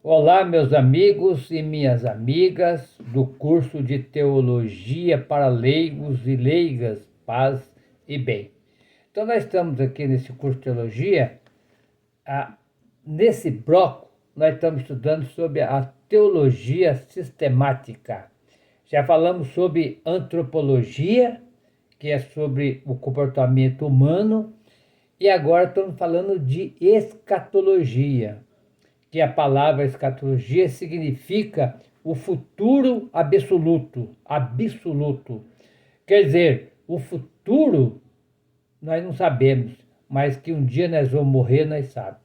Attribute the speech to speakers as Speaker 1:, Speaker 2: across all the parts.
Speaker 1: Olá, meus amigos e minhas amigas do curso de Teologia para Leigos e Leigas, Paz e Bem. Então, nós estamos aqui nesse curso de Teologia. Nesse bloco, nós estamos estudando sobre a teologia sistemática. Já falamos sobre antropologia, que é sobre o comportamento humano, e agora estamos falando de escatologia, que a palavra escatologia significa o futuro absoluto, absoluto. Quer dizer, o futuro nós não sabemos, mas que um dia nós vamos morrer, nós sabemos.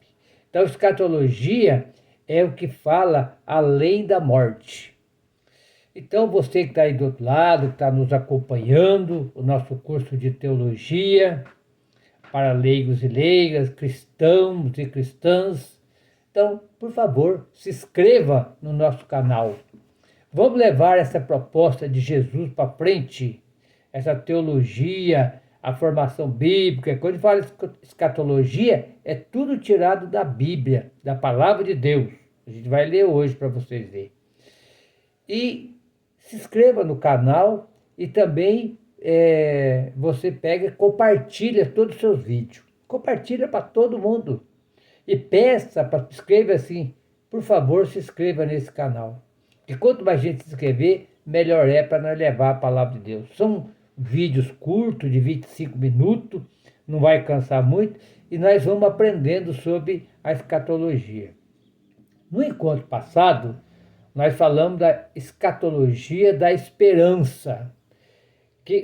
Speaker 1: Então, escatologia é o que fala além da morte. Então, você que está aí do outro lado, que está nos acompanhando, o nosso curso de teologia para leigos e leigas, cristãos e cristãs. Então, por favor, se inscreva no nosso canal. Vamos levar essa proposta de Jesus para frente, essa teologia, a formação bíblica. Quando a gente fala escatologia, é tudo tirado da Bíblia, da palavra de Deus. A gente vai ler hoje para vocês verem. E se inscreva no canal e também você pega e compartilha todos os seus vídeos. Compartilha para todo mundo. E peça para escreva assim, por favor, se inscreva nesse canal. E quanto mais gente se inscrever, melhor é para nós levar a palavra de Deus. São vídeos curtos, de 25 minutos, não vai cansar muito, e nós vamos aprendendo sobre a escatologia. No encontro passado, nós falamos da escatologia da esperança.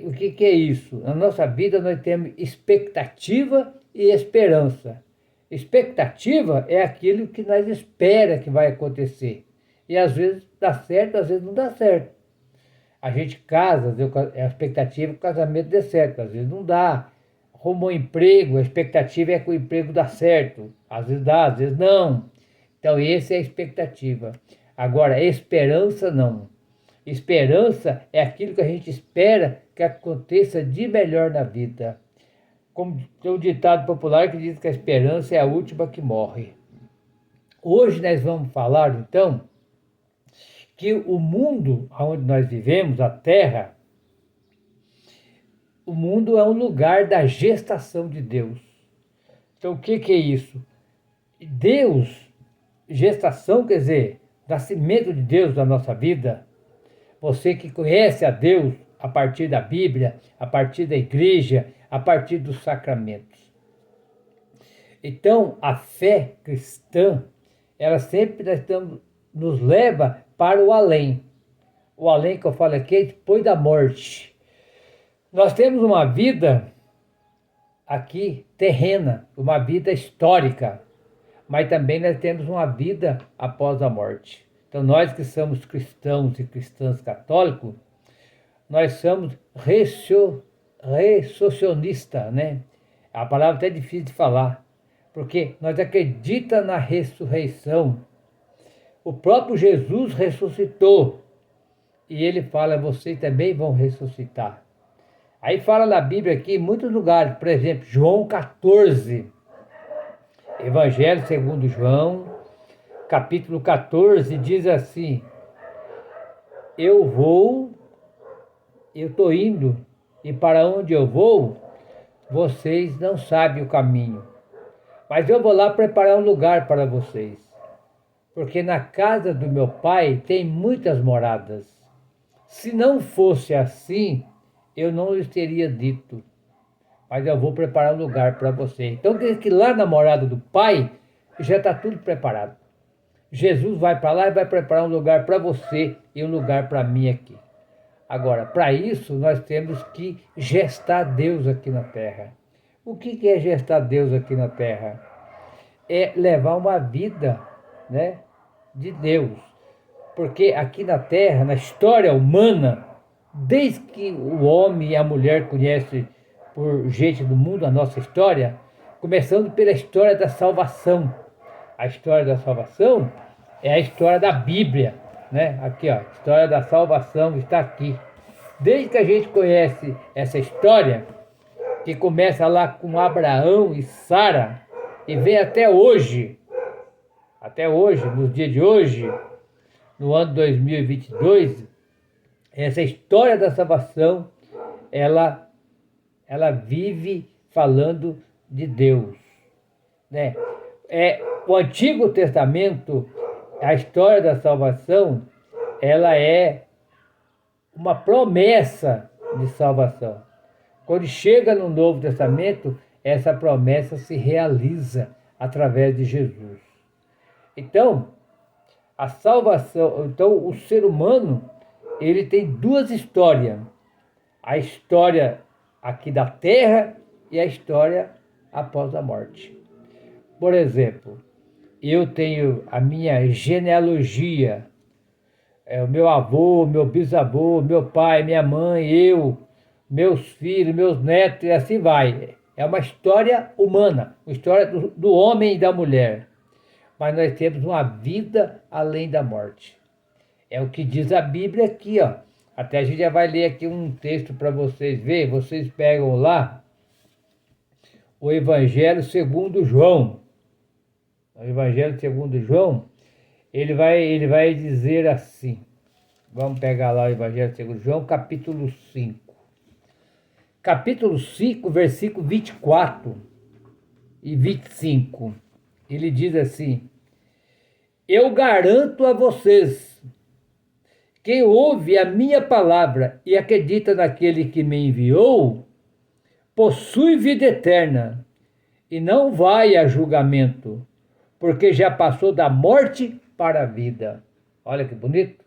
Speaker 1: O que é isso? Na nossa vida nós temos expectativa e esperança. Expectativa é aquilo que nós espera que vai acontecer. E às vezes dá certo, às vezes não dá certo. A gente casa, a expectativa é que o casamento dê certo, às vezes não dá. Arrumou um emprego, a expectativa é que o emprego dá certo. Às vezes dá, às vezes não. Então, essa é a expectativa. Agora, esperança não. Esperança é aquilo que a gente espera que aconteça de melhor na vida. Como tem um ditado popular que diz que a esperança é a última que morre. Hoje nós vamos falar, então, que o mundo onde nós vivemos, a Terra, o mundo é um lugar da gestação de Deus. Então, o que é isso? Deus, gestação quer dizer, nascimento de Deus na nossa vida. Você que conhece a Deus a partir da Bíblia, a partir da igreja, a partir dos sacramentos. Então, a fé cristã, ela sempre nos leva para o além. O além que eu falo aqui é depois da morte. Nós temos uma vida aqui terrena, uma vida histórica, mas também nós temos uma vida após a morte. Então, nós que somos cristãos e cristãs católicos, nós somos ressurcionistas, né? A palavra até é difícil de falar, porque nós acreditamos na ressurreição. O próprio Jesus ressuscitou, e ele fala, vocês também vão ressuscitar. Aí fala na Bíblia aqui, em muitos lugares, por exemplo, João 14, Evangelho segundo João, capítulo 14, diz assim, eu estou indo, e para onde eu vou, vocês não sabem o caminho. Mas eu vou lá preparar um lugar para vocês. Porque na casa do meu pai tem muitas moradas. Se não fosse assim, eu não lhes teria dito. Mas eu vou preparar um lugar para vocês. Então, diz que lá na morada do pai, já está tudo preparado. Jesus vai para lá e vai preparar um lugar para você e um lugar para mim aqui. Agora, para isso, nós temos que gestar Deus aqui na Terra. O que é gestar Deus aqui na Terra? É levar uma vida, né, de Deus. Porque aqui na Terra, na história humana, desde que o homem e a mulher conhecem por gente do mundo a nossa história, começando pela história da salvação. A história da salvação é a história da Bíblia, né? Aqui, ó, a história da salvação está aqui. Desde que a gente conhece essa história, que começa lá com Abraão e Sara, e vem até hoje, até hoje, nos dias de hoje, no ano 2022, essa história da salvação, ela vive falando de Deus, né? O Antigo Testamento, a história da salvação, ela é uma promessa de salvação. Quando chega no Novo Testamento, essa promessa se realiza através de Jesus. Então, a salvação, então o ser humano, ele tem duas histórias. A história aqui da terra e a história após a morte. Por exemplo, eu tenho a minha genealogia, o meu avô, meu bisavô, meu pai, minha mãe, eu, meus filhos, meus netos, e assim vai. É uma história humana, uma história do homem e da mulher. Mas nós temos uma vida além da morte. É o que diz a Bíblia aqui, ó. Até a gente já vai ler aqui um texto para vocês verem. Vocês pegam lá o Evangelho segundo João. O Evangelho segundo João, ele vai dizer assim. Vamos pegar lá o Evangelho segundo João, capítulo 5. Capítulo 5, versículo 24 e 25. Ele diz assim: eu garanto a vocês, quem ouve a minha palavra e acredita naquele que me enviou, possui vida eterna e não vai a julgamento, porque já passou da morte para a vida. Olha que bonito.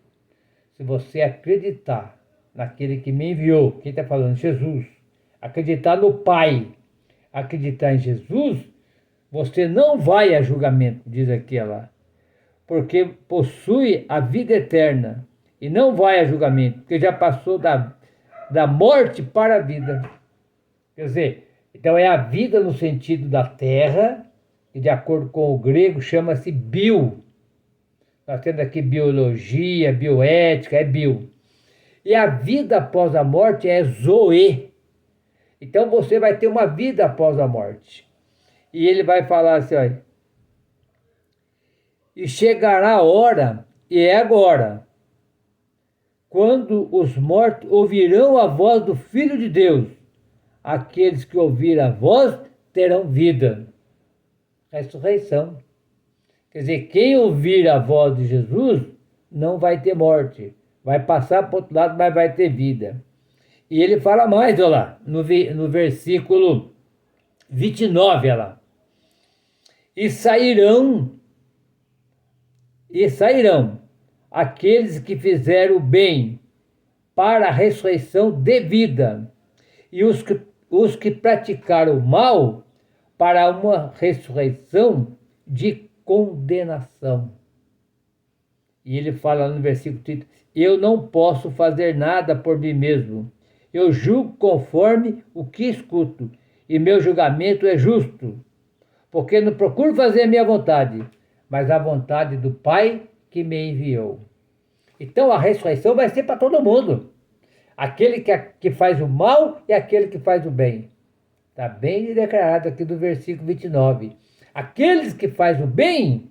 Speaker 1: Se você acreditar naquele que me enviou, quem está falando? Jesus. Acreditar no Pai, acreditar em Jesus, você não vai a julgamento, diz aqui lá, porque possui a vida eterna e não vai a julgamento, porque já passou da morte para a vida. Quer dizer, então é a vida no sentido da terra, que de acordo com o grego chama-se bio. Nós temos aqui biologia, bioética, é bio. E a vida após a morte é zoe. Então você vai ter uma vida após a morte. E ele vai falar assim, olha, e chegará a hora, e é agora, quando os mortos ouvirão a voz do Filho de Deus. Aqueles que ouvirem a voz terão vida. Ressurreição. Quer dizer, quem ouvir a voz de Jesus não vai ter morte. Vai passar para o outro lado, mas vai ter vida. E ele fala mais, olha lá, no versículo 29, olha lá. E sairão aqueles que fizeram o bem para a ressurreição de vida, e os que praticaram o mal para uma ressurreição de condenação. E ele fala no versículo 30, eu não posso fazer nada por mim mesmo. Eu julgo conforme o que escuto, e meu julgamento é justo, porque não procuro fazer a minha vontade, mas a vontade do Pai que me enviou. Então a ressurreição vai ser para todo mundo. Aquele que faz o mal e aquele que faz o bem. Está bem declarado aqui do versículo 29. Aqueles que faz o bem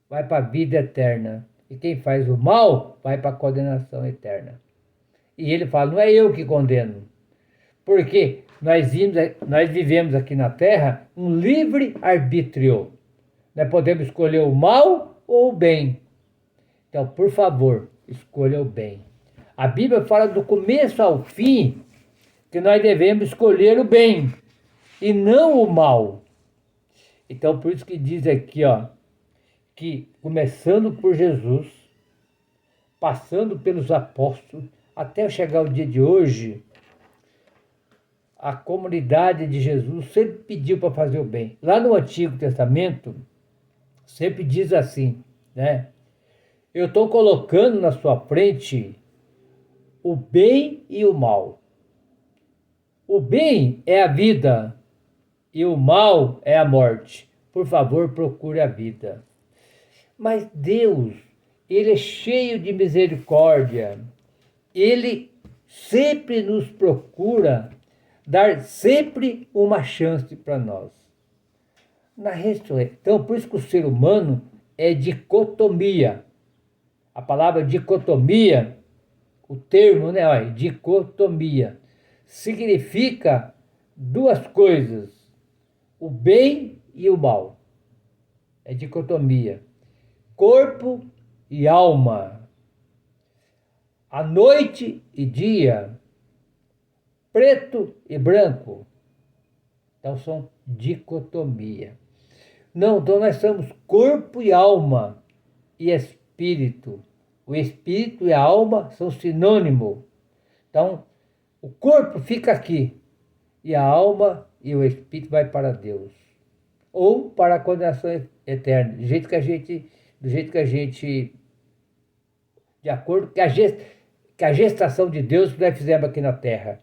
Speaker 1: vai para a vida eterna. E quem faz o mal vai para a condenação eterna. E ele fala, não é eu que condeno. Porque nós vivemos aqui na Terra um livre arbítrio. Nós podemos escolher o mal ou o bem. Então, por favor, escolha o bem. A Bíblia fala do começo ao fim que nós devemos escolher o bem e não o mal. Então, por isso que diz aqui, ó, que começando por Jesus, passando pelos apóstolos, até chegar o dia de hoje, a comunidade de Jesus sempre pediu para fazer o bem. Lá no Antigo Testamento, sempre diz assim, né? Eu estou colocando na sua frente o bem e o mal. O bem é a vida e o mal é a morte. Por favor, procure a vida. Mas Deus, Ele é cheio de misericórdia. Ele sempre nos procura dar sempre uma chance para nós. Na ressurreição, por isso que o ser humano é dicotomia. A palavra dicotomia, o termo, né? Olha, dicotomia, significa duas coisas, o bem e o mal. É dicotomia. Corpo e alma. A noite e dia. Preto e branco. Então são dicotomia. Não, então nós somos corpo e alma e espírito. O espírito e a alma são sinônimos. Então, o corpo fica aqui e a alma e o espírito vai para Deus. Ou para a condenação eterna, de acordo com a gestação de Deus que nós fizemos aqui na Terra.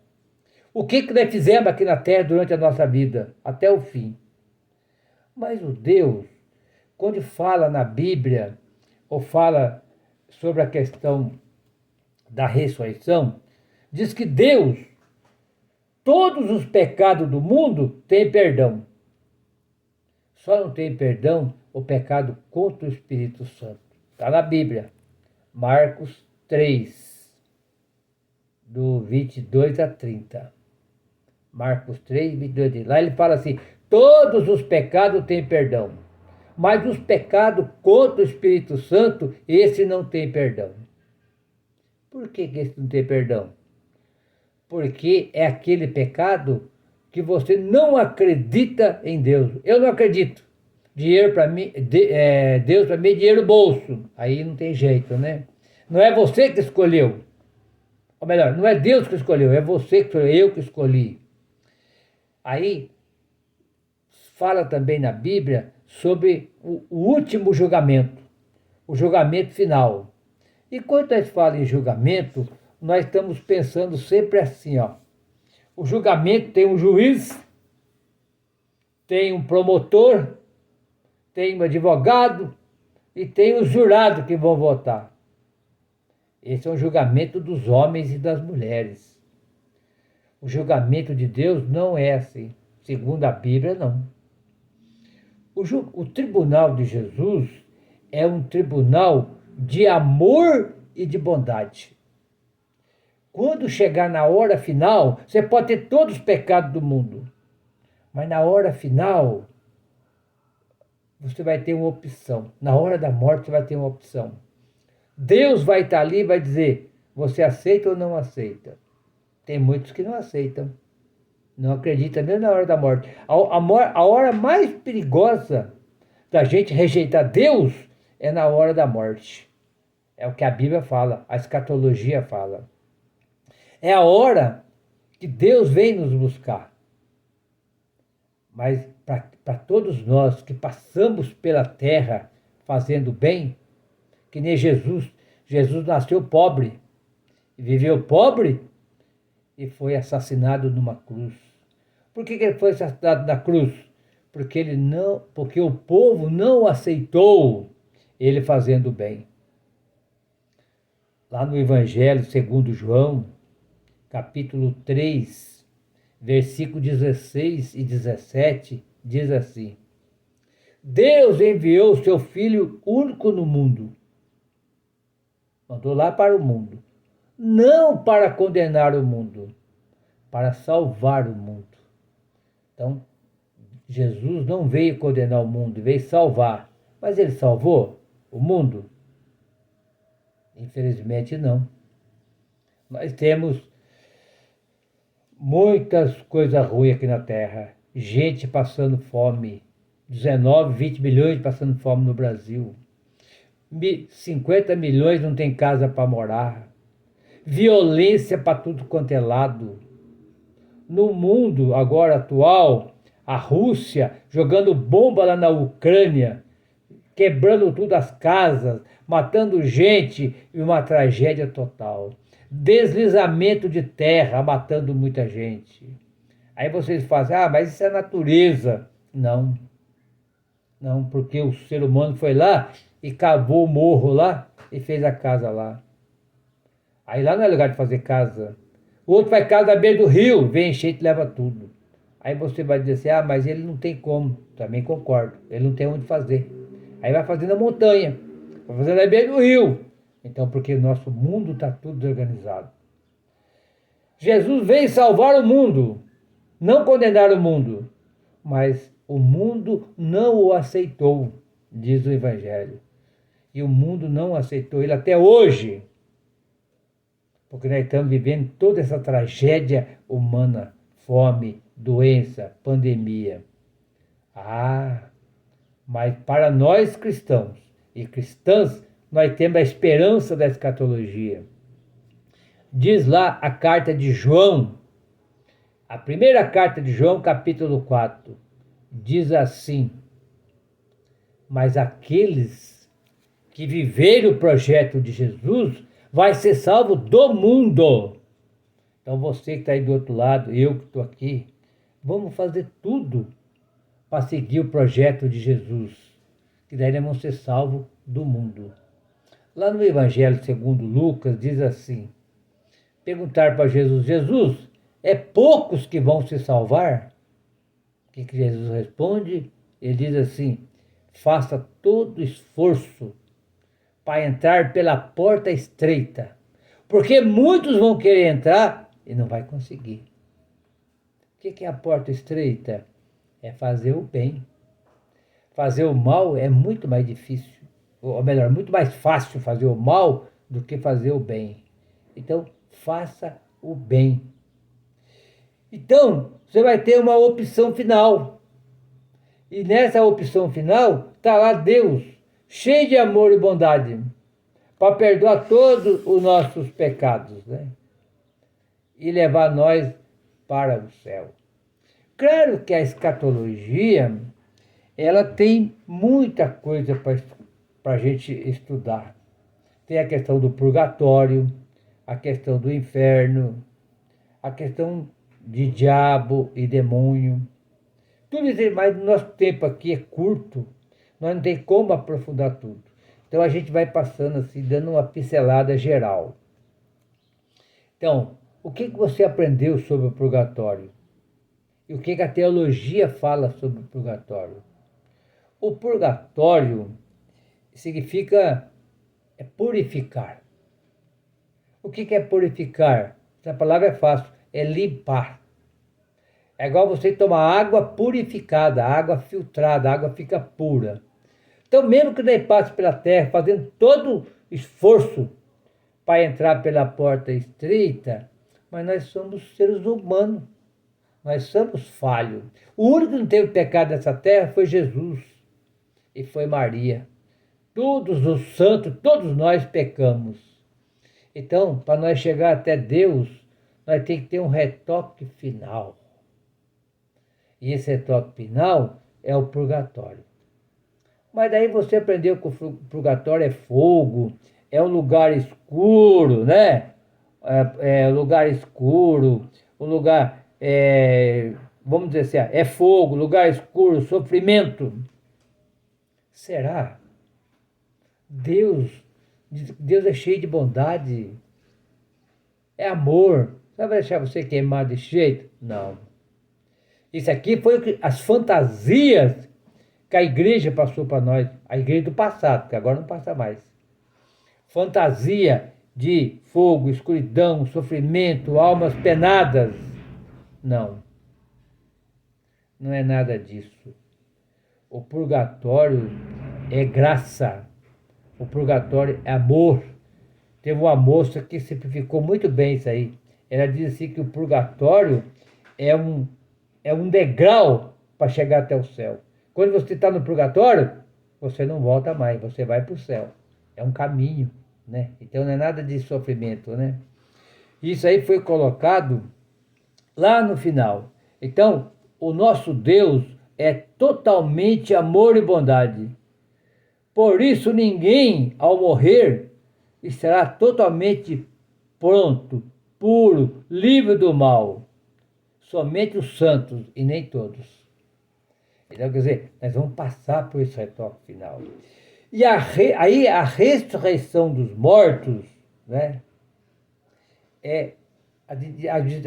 Speaker 1: O que nós fizemos aqui na Terra durante a nossa vida, até o fim. Mas o Deus, quando fala na Bíblia, ou fala sobre a questão da ressurreição, diz que Deus, todos os pecados do mundo têm perdão. Só não tem perdão o pecado contra o Espírito Santo. Está na Bíblia, Marcos 3, do 22 a 30. Marcos 3, 22 a 30. Lá ele fala assim, todos os pecados têm perdão, mas os pecados contra o Espírito Santo, esse não tem perdão. Por que esse não tem perdão? Porque é aquele pecado que você não acredita em Deus. Eu não acredito. Dinheiro para mim, Deus para mim é dinheiro no bolso. Aí não tem jeito, né? Não é você que escolheu. Ou melhor, não é Deus que escolheu, é você que escolheu, eu que escolhi. Aí fala também na Bíblia sobre o último julgamento, o julgamento final. E quando nós falamos em julgamento, nós estamos pensando sempre assim, ó. O julgamento tem um juiz, tem um promotor, tem um advogado e tem os jurados que vão votar. Esse é um julgamento dos homens e das mulheres. O julgamento de Deus não é assim, segundo a Bíblia, não. O tribunal de Jesus é um tribunal de amor e de bondade. Quando chegar na hora final, você pode ter todos os pecados do mundo, mas na hora final, você vai ter uma opção. Na hora da morte, você vai ter uma opção. Deus vai estar ali e vai dizer, você aceita ou não aceita? Tem muitos que não aceitam, não acreditam mesmo na hora da morte. A hora mais perigosa da gente rejeitar Deus é na hora da morte. É o que a Bíblia fala, a escatologia fala. É a hora que Deus vem nos buscar. Mas para todos nós que passamos pela terra fazendo bem, que nem Jesus nasceu pobre, viveu pobre e foi assassinado numa cruz. Por que ele foi assassinado na cruz? Porque o povo não aceitou ele fazendo bem. Lá no Evangelho segundo João, capítulo 3, versículo 16 e 17, diz assim: Deus enviou o seu Filho único no mundo. Mandou lá para o mundo. Não para condenar o mundo, para salvar o mundo. Então, Jesus não veio condenar o mundo, veio salvar. Mas ele salvou o mundo? Infelizmente não. Nós temos muitas coisas ruins aqui na Terra. Gente passando fome. 19, 20 milhões passando fome no Brasil. 50 milhões não tem casa para morar. Violência para tudo quanto é lado. No mundo agora atual, a Rússia jogando bomba lá na Ucrânia, quebrando tudo as casas, matando gente e uma tragédia total. Deslizamento de terra, matando muita gente. Aí vocês falam, mas isso é natureza. Não, porque o ser humano foi lá e cavou o morro lá e fez a casa lá. Aí lá não é lugar de fazer casa. O outro faz casa à beira do rio, vem enchente e leva tudo. Aí você vai dizer assim, mas ele não tem como. Também concordo, ele não tem onde fazer. Aí vai fazendo a montanha, vai fazendo a beira do rio. Então, porque o nosso mundo está tudo desorganizado. Jesus veio salvar o mundo, não condenar o mundo, mas o mundo não o aceitou, diz o Evangelho. E o mundo não aceitou ele até hoje, porque nós estamos vivendo toda essa tragédia humana, fome, doença, pandemia. Mas para nós cristãos e cristãs, nós temos a esperança da escatologia. Diz lá a carta de João, a primeira carta de João, capítulo 4, diz assim: mas aqueles que viverem o projeto de Jesus vai ser salvo do mundo. Então você que está aí do outro lado, eu que estou aqui, vamos fazer tudo para seguir o projeto de Jesus, que daí nós vamos ser salvos do mundo. Lá no Evangelho segundo Lucas diz assim, perguntar para Jesus, Jesus, é poucos que vão se salvar? O que Jesus responde? Ele diz assim, faça todo esforço para entrar pela porta estreita, porque muitos vão querer entrar e não vai conseguir. O que é a porta estreita? É fazer o bem. Fazer o mal é muito mais difícil, ou melhor, muito mais fácil fazer o mal do que fazer o bem. Então, faça o bem. Então, você vai ter uma opção final. E nessa opção final, está lá Deus, cheio de amor e bondade, para perdoar todos os nossos pecados, né? E levar nós para o céu. Claro que a escatologia, ela tem muita coisa para a gente estudar. Tem a questão do purgatório, a questão do inferno, a questão de diabo e demônio. Tudo isso, mas o nosso tempo aqui é curto, nós não tem como aprofundar tudo. Então a gente vai passando assim, dando uma pincelada geral. Então, o que você aprendeu sobre o purgatório? E o que a teologia fala sobre o purgatório? O purgatório significa purificar. O que é purificar? Essa palavra é fácil, é limpar. É igual você tomar água purificada, água filtrada, a água fica pura. Então, mesmo que nós passe pela terra, fazendo todo esforço para entrar pela porta estreita, mas nós somos seres humanos. Nós somos falhos. O único que não teve pecado nessa terra foi Jesus e foi Maria. Todos os santos, todos nós pecamos. Então, para nós chegar até Deus, nós temos que ter um retoque final. E esse retoque final é o purgatório. Mas daí você aprendeu que o purgatório é fogo, é um lugar escuro, né? É um lugar escuro, um lugar, vamos dizer assim, é fogo, lugar escuro, sofrimento. Será? Deus é cheio de bondade, é amor. Vai deixar você queimar desse jeito? Não. Isso aqui foi as fantasias que a igreja passou para nós, a igreja do passado, que agora não passa mais. Fantasia de fogo, escuridão, sofrimento, almas penadas. Não. Não é nada disso. O purgatório é graça. O purgatório é amor. Teve uma moça que simplificou muito bem isso aí. Ela diz assim que o purgatório é um degrau para chegar até o céu. Quando você está no purgatório, você não volta mais, você vai para o céu. É um caminho, né? Então não é nada de sofrimento, né? Isso aí foi colocado lá no final. Então, o nosso Deus é totalmente amor e bondade. Por isso ninguém, ao morrer, estará totalmente pronto, puro, livre do mal. Somente os santos e nem todos. Então, quer dizer, nós vamos passar por esse retoque final. E aí a ressurreição dos mortos, né?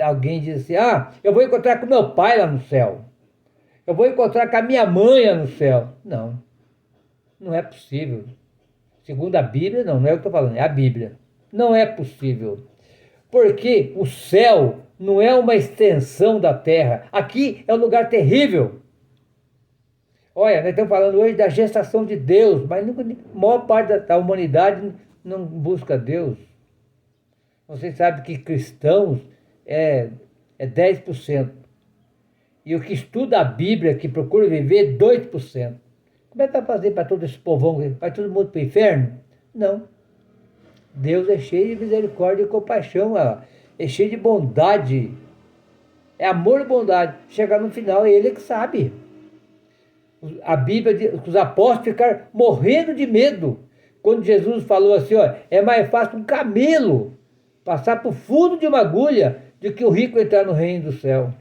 Speaker 1: Alguém diz assim, eu vou encontrar com meu pai lá no céu. Eu vou encontrar com a minha mãe lá no céu. Não. Não é possível. Segundo a Bíblia, não é o que eu estou falando, é a Bíblia. Não é possível. Porque o céu não é uma extensão da terra. Aqui é um lugar terrível. Olha, nós estamos falando hoje da gestação de Deus, mas a maior parte da humanidade não busca Deus. Vocês sabem que cristãos é 10%. E o que estuda a Bíblia, que procura viver, 2%. Como é que vai fazer para todo esse povão? Vai todo mundo para o inferno? Não. Deus é cheio de misericórdia e compaixão, é cheio de bondade. É amor e bondade. Chegar no final, é Ele que sabe. A Bíblia diz que os apóstolos ficaram morrendo de medo. Quando Jesus falou assim, ó, é mais fácil um camelo passar por fundo de uma agulha do que o rico entrar no reino do céu.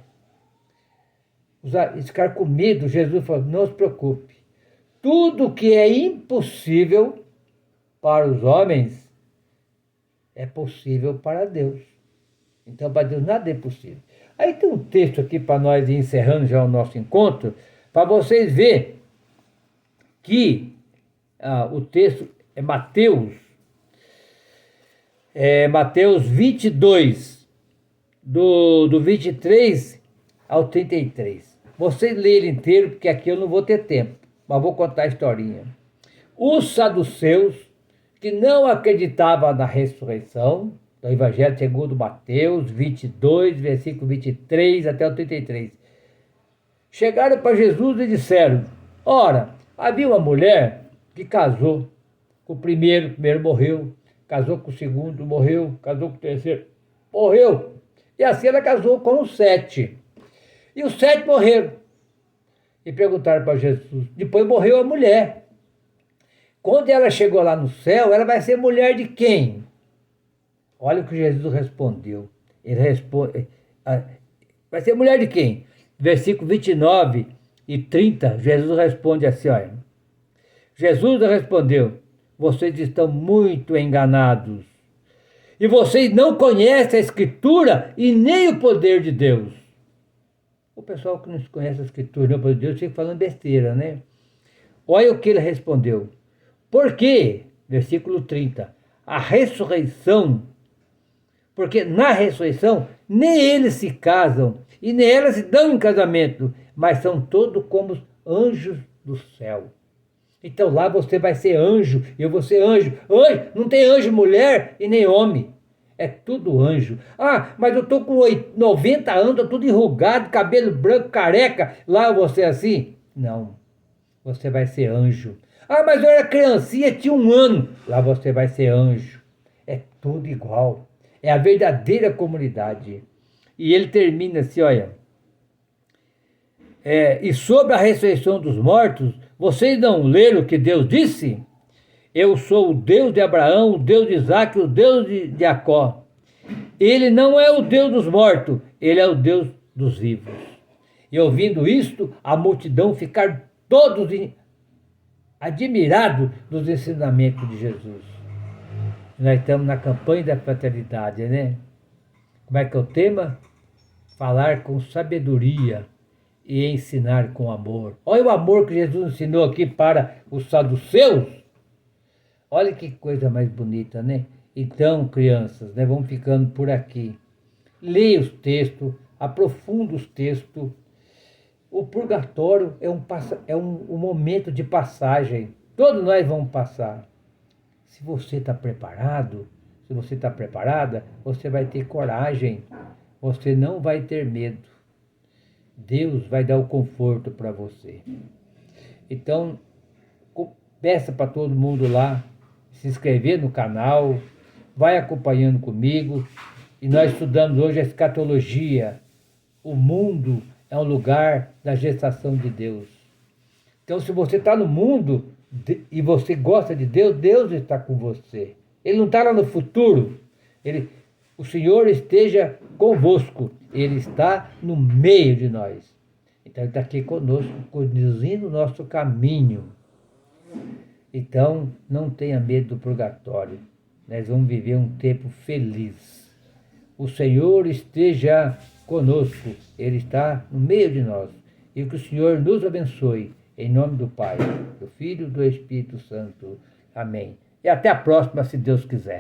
Speaker 1: Eles ficaram com medo. Jesus falou, não se preocupe. Tudo que é impossível para os homens é possível para Deus. Então, para Deus nada é impossível. Aí tem um texto aqui para nós ir encerrando já o nosso encontro, para vocês verem que o texto é Mateus 22, do 23 ao 33. Vocês lerem inteiro, porque aqui eu não vou ter tempo, mas vou contar a historinha. Os saduceus, que não acreditavam na ressurreição, do Evangelho segundo Mateus 22, versículo 23 até o 33, chegaram para Jesus e disseram, ora, havia uma mulher que casou com o primeiro morreu, casou com o segundo, morreu, casou com o terceiro, morreu. E assim ela casou com os 7. E os 7 morreram. E perguntaram para Jesus, depois morreu a mulher. Quando ela chegou lá no céu, ela vai ser mulher de quem? Olha o que Jesus respondeu. Ele responde, vai ser mulher de quem? Versículo 29 e 30, Jesus responde assim, olha. Jesus respondeu, vocês estão muito enganados. E vocês não conhecem a Escritura e nem o poder de Deus. O pessoal que não conhece a Escritura e nem o poder de Deus fica falando besteira, né? Olha o que ele respondeu. Por quê? Versículo 30. A ressurreição. Porque na ressurreição, nem eles se casam e nem elas se dão em casamento, mas são todos como anjos do céu. Então lá você vai ser anjo, eu vou ser anjo. Anjo, não tem anjo mulher e nem homem. É tudo anjo. Ah, mas eu estou com 90 anos, estou tudo enrugado, cabelo branco, careca. Lá eu vou ser assim? Não. Você vai ser anjo. Ah, mas eu era criancinha, tinha 1 ano. Lá você vai ser anjo. É tudo igual. É a verdadeira comunidade. E ele termina assim, olha. E sobre a ressurreição dos mortos, vocês não leram o que Deus disse? Eu sou o Deus de Abraão, o Deus de Isaac, o Deus de Jacó. Ele não é o Deus dos mortos, ele é o Deus dos vivos. E ouvindo isto, a multidão ficaram todos admirados dos ensinamentos de Jesus. Nós estamos na campanha da fraternidade, né? Como é que é o tema? Falar com sabedoria e ensinar com amor. Olha o amor que Jesus ensinou aqui para os saduceus. Olha que coisa mais bonita, né? Então, crianças, né, vamos ficando por aqui. Leia os textos, aprofunda os textos. O purgatório é um momento de passagem. Todos nós vamos passar. Se você está preparado, se você está preparada, você vai ter coragem. Você não vai ter medo. Deus vai dar o conforto para você. Então, peça para todo mundo lá se inscrever no canal, vai acompanhando comigo. E nós estudamos hoje a escatologia. O mundo é um lugar da gestação de Deus. Então, se você está no mundo e você gosta de Deus, Deus está com você. Ele não está lá no futuro. O Senhor esteja convosco. Ele está no meio de nós. Então, Ele está aqui conosco, conduzindo o nosso caminho. Então, não tenha medo do purgatório. Nós vamos viver um tempo feliz. O Senhor esteja conosco. Ele está no meio de nós. E que o Senhor nos abençoe. Em nome do Pai, do Filho e do Espírito Santo. Amém. E até a próxima, se Deus quiser.